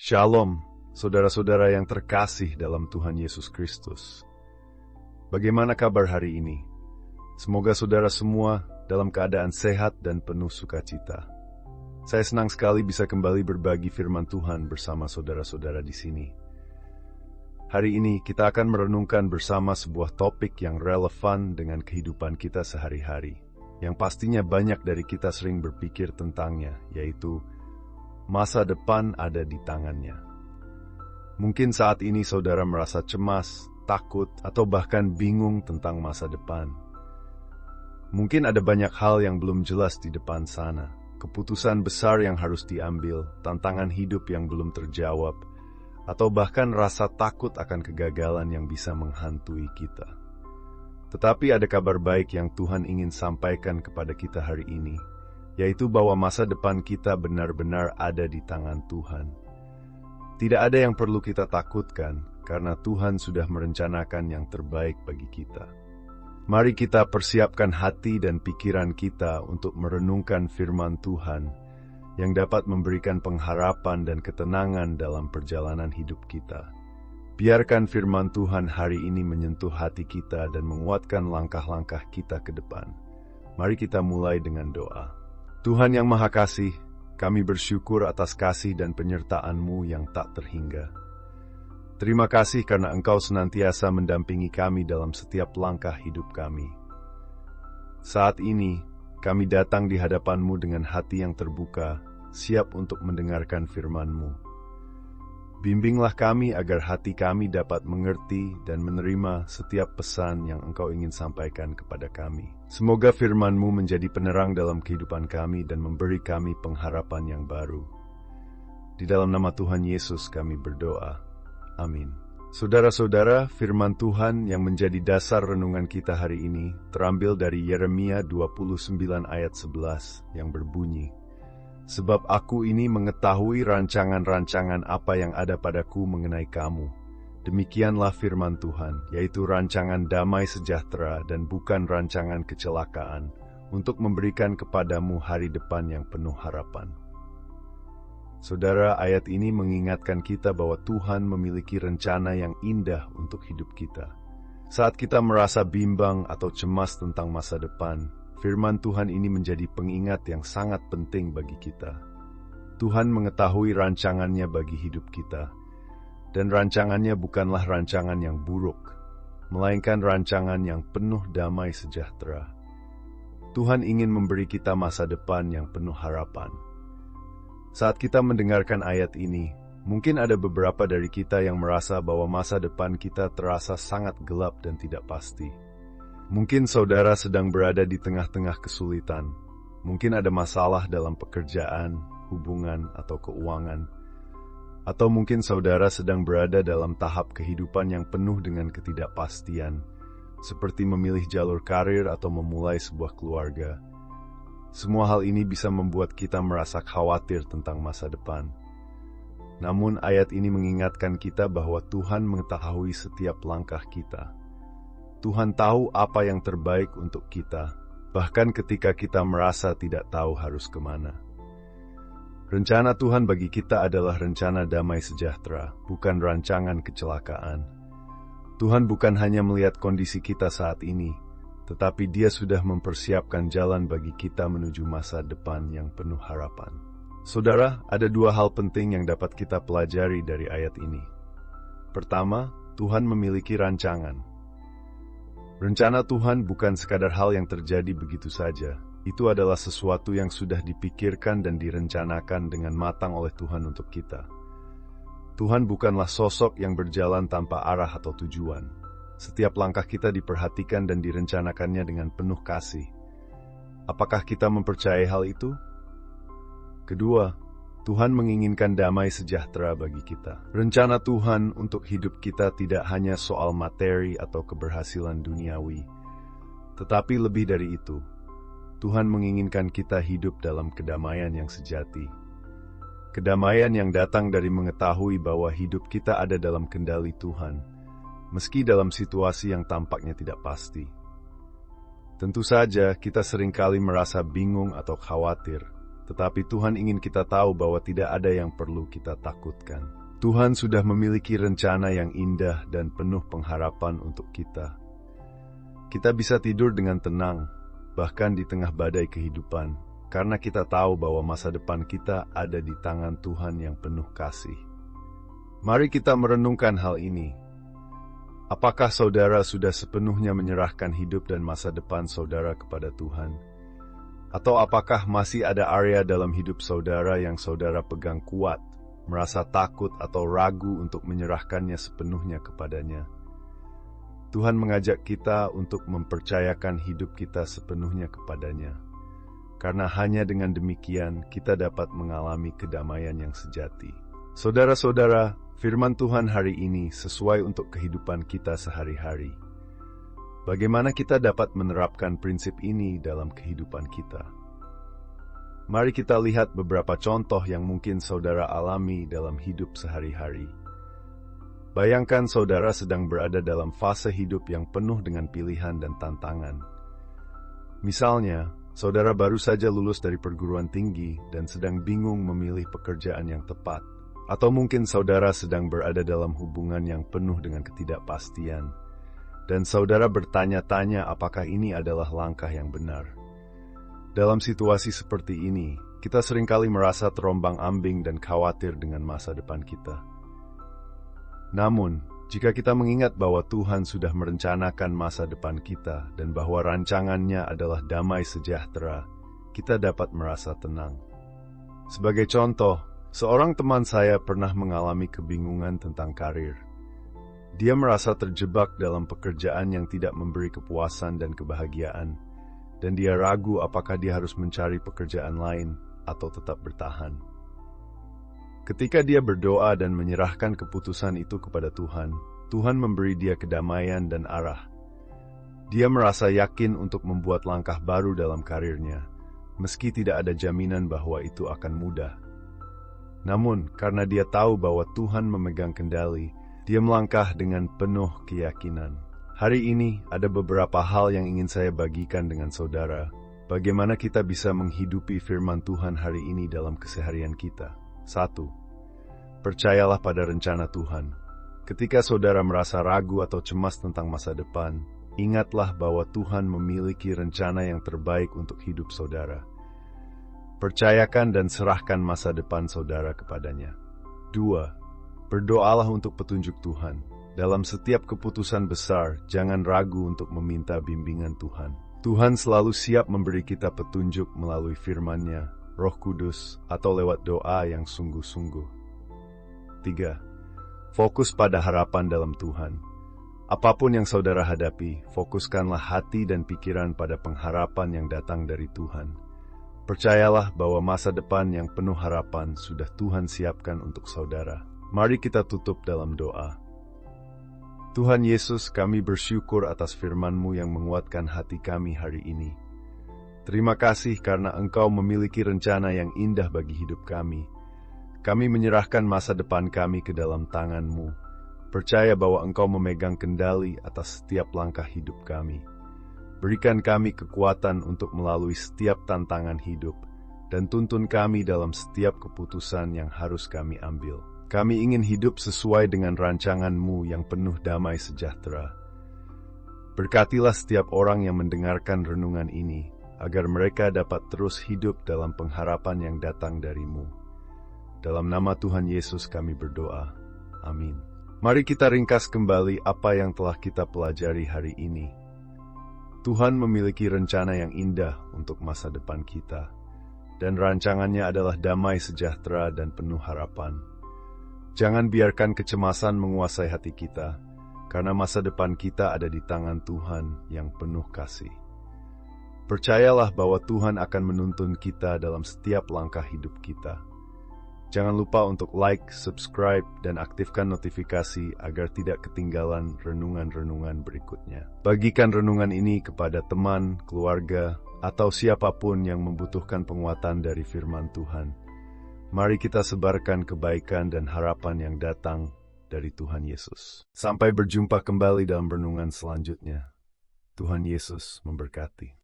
Shalom, saudara-saudara yang terkasih dalam Tuhan Yesus Kristus. Bagaimana kabar hari ini? Semoga saudara semua dalam keadaan sehat dan penuh sukacita. Saya senang sekali bisa kembali berbagi firman Tuhan bersama saudara-saudara di sini. Hari ini kita akan merenungkan bersama sebuah topik yang relevan dengan kehidupan kita sehari-hari, yang pastinya banyak dari kita sering berpikir tentangnya, yaitu masa depan ada di tangannya. Mungkin saat ini saudara merasa cemas, takut, atau bahkan bingung tentang masa depan. Mungkin ada banyak hal yang belum jelas di depan sana, keputusan besar yang harus diambil, tantangan hidup yang belum terjawab, atau bahkan rasa takut akan kegagalan yang bisa menghantui kita. Tetapi ada kabar baik yang Tuhan ingin sampaikan kepada kita hari ini, yaitu bahwa masa depan kita benar-benar ada di tangan Tuhan. Tidak ada yang perlu kita takutkan, karena Tuhan sudah merencanakan yang terbaik bagi kita. Mari kita persiapkan hati dan pikiran kita untuk merenungkan firman Tuhan, yang dapat memberikan pengharapan dan ketenangan dalam perjalanan hidup kita. Biarkan firman Tuhan hari ini menyentuh hati kita dan menguatkan langkah-langkah kita ke depan. Mari kita mulai dengan doa. Tuhan yang Maha Kasih, kami bersyukur atas kasih dan penyertaan-Mu yang tak terhingga. Terima kasih karena Engkau senantiasa mendampingi kami dalam setiap langkah hidup kami. Saat ini, kami datang di hadapan-Mu dengan hati yang terbuka, siap untuk mendengarkan firman-Mu. Bimbinglah kami agar hati kami dapat mengerti dan menerima setiap pesan yang Engkau ingin sampaikan kepada kami. Semoga firman-Mu menjadi penerang dalam kehidupan kami dan memberi kami pengharapan yang baru. Di dalam nama Tuhan Yesus kami berdoa. Amin. Saudara-saudara, firman Tuhan yang menjadi dasar renungan kita hari ini terambil dari Yeremia 29 ayat 11 yang berbunyi, "Sebab aku ini mengetahui rancangan-rancangan apa yang ada padaku mengenai kamu. Demikianlah firman Tuhan, yaitu rancangan damai sejahtera dan bukan rancangan kecelakaan, untuk memberikan kepadamu hari depan yang penuh harapan." Saudara, ayat ini mengingatkan kita bahwa Tuhan memiliki rencana yang indah untuk hidup kita. Saat kita merasa bimbang atau cemas tentang masa depan, firman Tuhan ini menjadi pengingat yang sangat penting bagi kita. Tuhan mengetahui rancangannya bagi hidup kita, dan rancangannya bukanlah rancangan yang buruk, melainkan rancangan yang penuh damai sejahtera. Tuhan ingin memberi kita masa depan yang penuh harapan. Saat kita mendengarkan ayat ini, mungkin ada beberapa dari kita yang merasa bahwa masa depan kita terasa sangat gelap dan tidak pasti. Mungkin saudara sedang berada di tengah-tengah kesulitan. Mungkin ada masalah dalam pekerjaan, hubungan, atau keuangan. Atau mungkin saudara sedang berada dalam tahap kehidupan yang penuh dengan ketidakpastian, seperti memilih jalur karir atau memulai sebuah keluarga. Semua hal ini bisa membuat kita merasa khawatir tentang masa depan. Namun ayat ini mengingatkan kita bahwa Tuhan mengetahui setiap langkah kita. Tuhan tahu apa yang terbaik untuk kita, bahkan ketika kita merasa tidak tahu harus kemana. Rencana Tuhan bagi kita adalah rencana damai sejahtera, bukan rancangan kecelakaan. Tuhan bukan hanya melihat kondisi kita saat ini, tetapi Dia sudah mempersiapkan jalan bagi kita menuju masa depan yang penuh harapan. Saudara, ada dua hal penting yang dapat kita pelajari dari ayat ini. Pertama, Tuhan memiliki rancangan. Rencana Tuhan bukan sekadar hal yang terjadi begitu saja. Itu adalah sesuatu yang sudah dipikirkan dan direncanakan dengan matang oleh Tuhan untuk kita. Tuhan bukanlah sosok yang berjalan tanpa arah atau tujuan. Setiap langkah kita diperhatikan dan direncanakannya dengan penuh kasih. Apakah kita mempercayai hal itu? Kedua, Tuhan menginginkan damai sejahtera bagi kita. Rencana Tuhan untuk hidup kita tidak hanya soal materi atau keberhasilan duniawi, tetapi lebih dari itu, Tuhan menginginkan kita hidup dalam kedamaian yang sejati. Kedamaian yang datang dari mengetahui bahwa hidup kita ada dalam kendali Tuhan, meski dalam situasi yang tampaknya tidak pasti. Tentu saja kita seringkali merasa bingung atau khawatir, tetapi Tuhan ingin kita tahu bahwa tidak ada yang perlu kita takutkan. Tuhan sudah memiliki rencana yang indah dan penuh pengharapan untuk kita. Kita bisa tidur dengan tenang, bahkan di tengah badai kehidupan, karena kita tahu bahwa masa depan kita ada di tangan Tuhan yang penuh kasih. Mari kita merenungkan hal ini. Apakah saudara sudah sepenuhnya menyerahkan hidup dan masa depan saudara kepada Tuhan? Atau apakah masih ada area dalam hidup saudara yang saudara pegang kuat, merasa takut atau ragu untuk menyerahkannya sepenuhnya kepadanya? Tuhan mengajak kita untuk mempercayakan hidup kita sepenuhnya kepadanya. Karena hanya dengan demikian kita dapat mengalami kedamaian yang sejati. Saudara-saudara, firman Tuhan hari ini sesuai untuk kehidupan kita sehari-hari. Bagaimana kita dapat menerapkan prinsip ini dalam kehidupan kita? Mari kita lihat beberapa contoh yang mungkin saudara alami dalam hidup sehari-hari. Bayangkan saudara sedang berada dalam fase hidup yang penuh dengan pilihan dan tantangan. Misalnya, saudara baru saja lulus dari perguruan tinggi dan sedang bingung memilih pekerjaan yang tepat. Atau mungkin saudara sedang berada dalam hubungan yang penuh dengan ketidakpastian. Dan saudara bertanya-tanya apakah ini adalah langkah yang benar. Dalam situasi seperti ini, kita seringkali merasa terombang-ambing dan khawatir dengan masa depan kita. Namun, jika kita mengingat bahwa Tuhan sudah merencanakan masa depan kita dan bahwa rancangannya adalah damai sejahtera, kita dapat merasa tenang. Sebagai contoh, seorang teman saya pernah mengalami kebingungan tentang karir. Dia merasa terjebak dalam pekerjaan yang tidak memberi kepuasan dan kebahagiaan, dan dia ragu apakah dia harus mencari pekerjaan lain atau tetap bertahan. Ketika dia berdoa dan menyerahkan keputusan itu kepada Tuhan, Tuhan memberi dia kedamaian dan arah. Dia merasa yakin untuk membuat langkah baru dalam karirnya, meski tidak ada jaminan bahwa itu akan mudah. Namun, karena dia tahu bahwa Tuhan memegang kendali, dia melangkah dengan penuh keyakinan. Hari ini ada beberapa hal yang ingin saya bagikan dengan saudara. Bagaimana kita bisa menghidupi firman Tuhan hari ini dalam keseharian kita. 1. Percayalah pada rencana Tuhan. Ketika saudara merasa ragu atau cemas tentang masa depan, ingatlah bahwa Tuhan memiliki rencana yang terbaik untuk hidup saudara. Percayakan dan serahkan masa depan saudara kepadanya. 2. Berdoalah untuk petunjuk Tuhan. Dalam setiap keputusan besar, jangan ragu untuk meminta bimbingan Tuhan. Tuhan selalu siap memberi kita petunjuk melalui firman-Nya, Roh Kudus, atau lewat doa yang sungguh-sungguh. 3. Fokus pada harapan dalam Tuhan. Apapun yang saudara hadapi, fokuskanlah hati dan pikiran pada pengharapan yang datang dari Tuhan. Percayalah bahwa masa depan yang penuh harapan sudah Tuhan siapkan untuk saudara. Mari kita tutup dalam doa. Tuhan Yesus, kami bersyukur atas firman-Mu yang menguatkan hati kami hari ini. Terima kasih karena Engkau memiliki rencana yang indah bagi hidup kami. Kami menyerahkan masa depan kami ke dalam tangan-Mu. Percaya bahwa Engkau memegang kendali atas setiap langkah hidup kami. Berikan kami kekuatan untuk melalui setiap tantangan hidup, dan tuntun kami dalam setiap keputusan yang harus kami ambil. Kami ingin hidup sesuai dengan rancangan-Mu yang penuh damai sejahtera. Berkatilah setiap orang yang mendengarkan renungan ini, agar mereka dapat terus hidup dalam pengharapan yang datang dari-Mu. Dalam nama Tuhan Yesus kami berdoa. Amin. Mari kita ringkas kembali apa yang telah kita pelajari hari ini. Tuhan memiliki rencana yang indah untuk masa depan kita, dan rancangannya adalah damai sejahtera dan penuh harapan. Jangan biarkan kecemasan menguasai hati kita, karena masa depan kita ada di tangan Tuhan yang penuh kasih. Percayalah bahwa Tuhan akan menuntun kita dalam setiap langkah hidup kita. Jangan lupa untuk like, subscribe, dan aktifkan notifikasi agar tidak ketinggalan renungan-renungan berikutnya. Bagikan renungan ini kepada teman, keluarga, atau siapapun yang membutuhkan penguatan dari firman Tuhan. Mari kita sebarkan kebaikan dan harapan yang datang dari Tuhan Yesus. Sampai berjumpa kembali dalam renungan selanjutnya. Tuhan Yesus memberkati.